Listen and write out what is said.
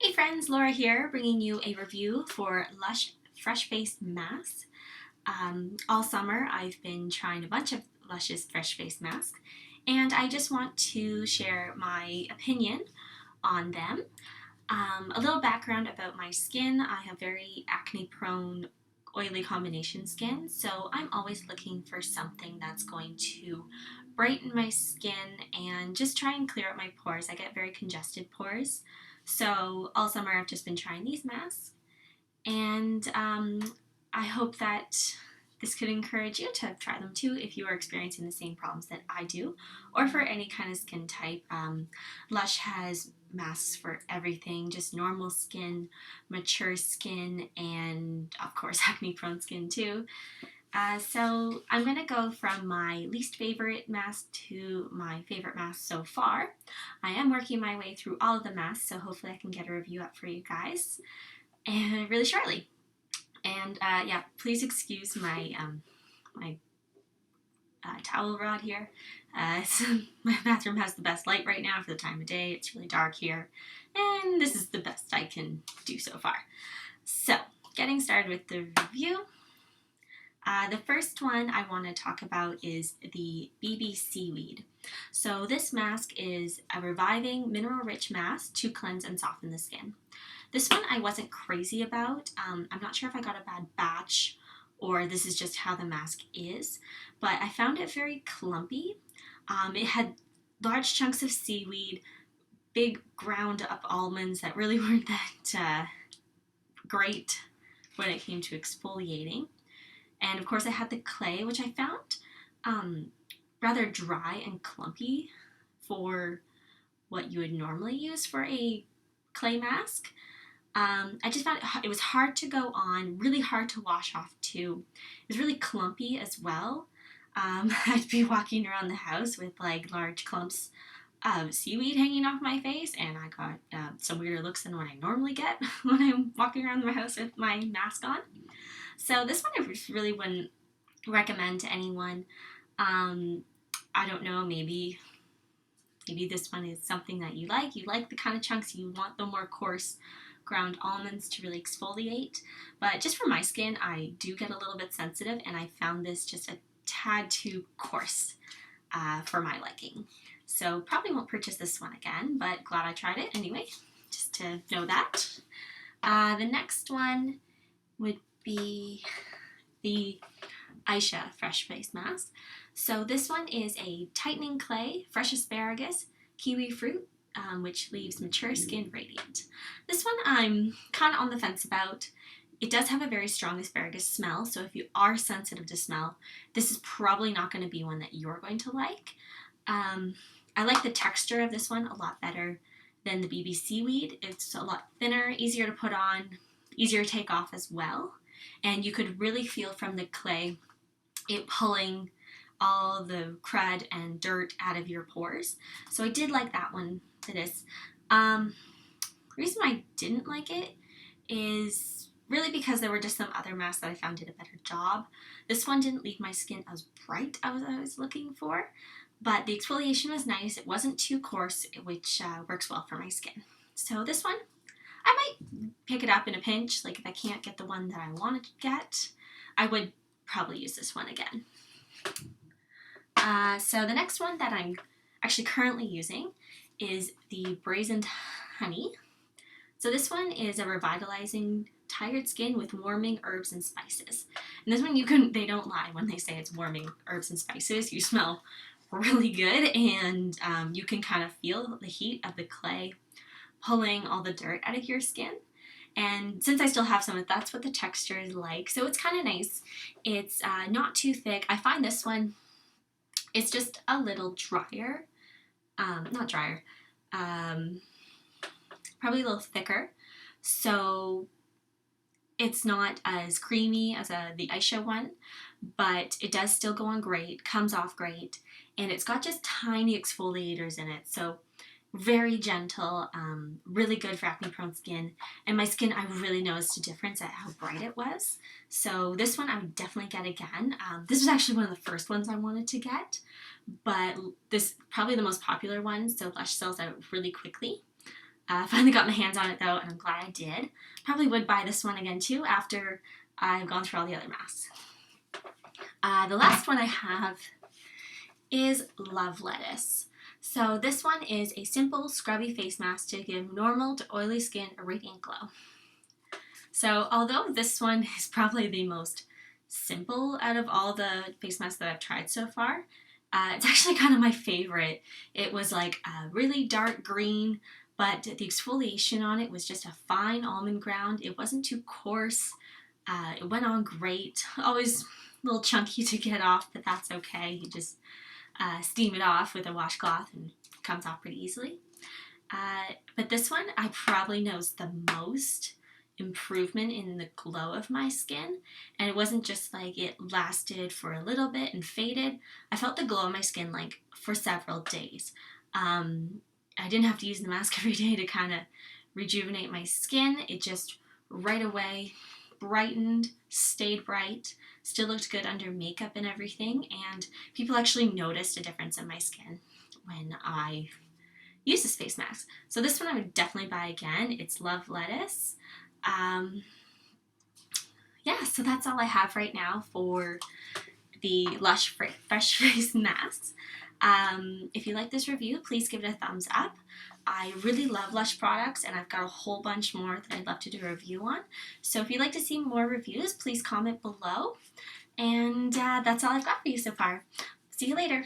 Hey friends, Laura here, bringing you a review for Lush Fresh Face Masks. All summer I've been trying a bunch of Lush's Fresh Face masks, and I just want to share my opinion on them. A little background about my skin. I have very acne-prone, oily combination skin, so I'm always looking for something that's going to brighten my skin and just try and clear up my pores. I get very congested pores. So all summer I've just been trying these masks, and I hope that this could encourage you to try them too if you are experiencing the same problems that I do, or for any kind of skin type. Lush has masks for everything, just normal skin, mature skin, and of course acne prone skin too. So I'm going to go from my least favorite mask to my favorite mask so far. I am working my way through all of the masks, so hopefully I can get a review up for you guys and really shortly. And yeah, please excuse my towel rod here. My bathroom has the best light right now for the time of day. It's really dark here, and this is the best I can do so far. So, getting started with the review. The first one I want to talk about is the BB Seaweed. So this mask is a reviving mineral-rich mask to cleanse and soften the skin. This one I wasn't crazy about. I'm not sure if I got a bad batch or this is just how the mask is, but I found it very clumpy. It had large chunks of seaweed, big ground up almonds that really weren't that great when it came to exfoliating. And of course I had the clay, which I found rather dry and clumpy for what you would normally use for a clay mask. I just found it was hard to go on, really hard to wash off too. It was really clumpy as well. I'd be walking around the house with like large clumps of seaweed hanging off my face, and I got some weirder looks than what I normally get when I'm walking around my house with my mask on. So this one I really wouldn't recommend to anyone. I don't know, maybe this one is something that you like. You like the kind of chunks, you want the more coarse ground almonds to really exfoliate. But just for my skin, I do get a little bit sensitive, and I found this just a tad too coarse for my liking. So probably won't purchase this one again, but glad I tried it anyway, just to know that. The next one would be the Ayesha Fresh Face Mask. So this one is a tightening clay, fresh asparagus, kiwi fruit, which leaves mature skin radiant. This one I'm kind of on the fence about. It does have a very strong asparagus smell, so if you are sensitive to smell, this is probably not going to be one that you're going to like. I like the texture of this one a lot better than the BB Seaweed. It's a lot thinner, easier to put on, easier to take off as well. And you could really feel from the clay it pulling all the crud and dirt out of your pores. So I did like that one for this. The reason I didn't like it is really because there were just some other masks that I found did a better job. This one didn't leave my skin as bright as I was looking for, but the exfoliation was nice. It wasn't too coarse, which works well for my skin. So this one, I might pick it up in a pinch. Like if I can't get the one that I want to get, I would probably use this one again. So the next one that I'm actually currently using is the Brazened Honey. So this one is a revitalizing tired skin with warming herbs and spices. And this one they don't lie when they say it's warming herbs and spices. You smell really good, and you can kind of feel the heat of the clay pulling all the dirt out of your skin. And since I still have some of it, that's what the texture is like. So it's kind of nice. It's not too thick. I find this one, it's just a little drier. Not drier. Probably a little thicker. So it's not as creamy as the Ayesha one, but it does still go on great, comes off great, and it's got just tiny exfoliators in it. So very gentle, really good for acne prone skin, and my skin, I really noticed a difference at how bright it was. So this one I would definitely get again. This was actually one of the first ones I wanted to get, but this probably the most popular one, so Lush sells out really quickly. Finally got my hands on it though, and I'm glad I did. Probably would buy this one again too after I've gone through all the other masks. The last one I have is Love Lettuce. So this one is a simple scrubby face mask to give normal to oily skin a radiant glow. So although this one is probably the most simple out of all the face masks that I've tried so far, it's actually kind of my favorite. It was like a really dark green, but the exfoliation on it was just a fine almond ground. It wasn't too coarse. It went on great. Always a little chunky to get off, but that's okay. You just steam it off with a washcloth and it comes off pretty easily. But this one I probably noticed the most improvement in the glow of my skin, and it wasn't just like it lasted for a little bit and faded. I felt the glow of my skin like for several days. I didn't have to use the mask every day to kind of rejuvenate my skin. It just right away brightened, stayed bright, still looked good under makeup and everything, and people actually noticed a difference in my skin when I used this face mask. So this one I would definitely buy again. It's Love Lettuce. Yeah, so that's all I have right now for the Lush Fresh Face masks. If you like this review, please give it a thumbs up. I really love Lush products, and I've got a whole bunch more that I'd love to do a review on. So if you'd like to see more reviews, please comment below. And that's all I've got for you so far. See you later.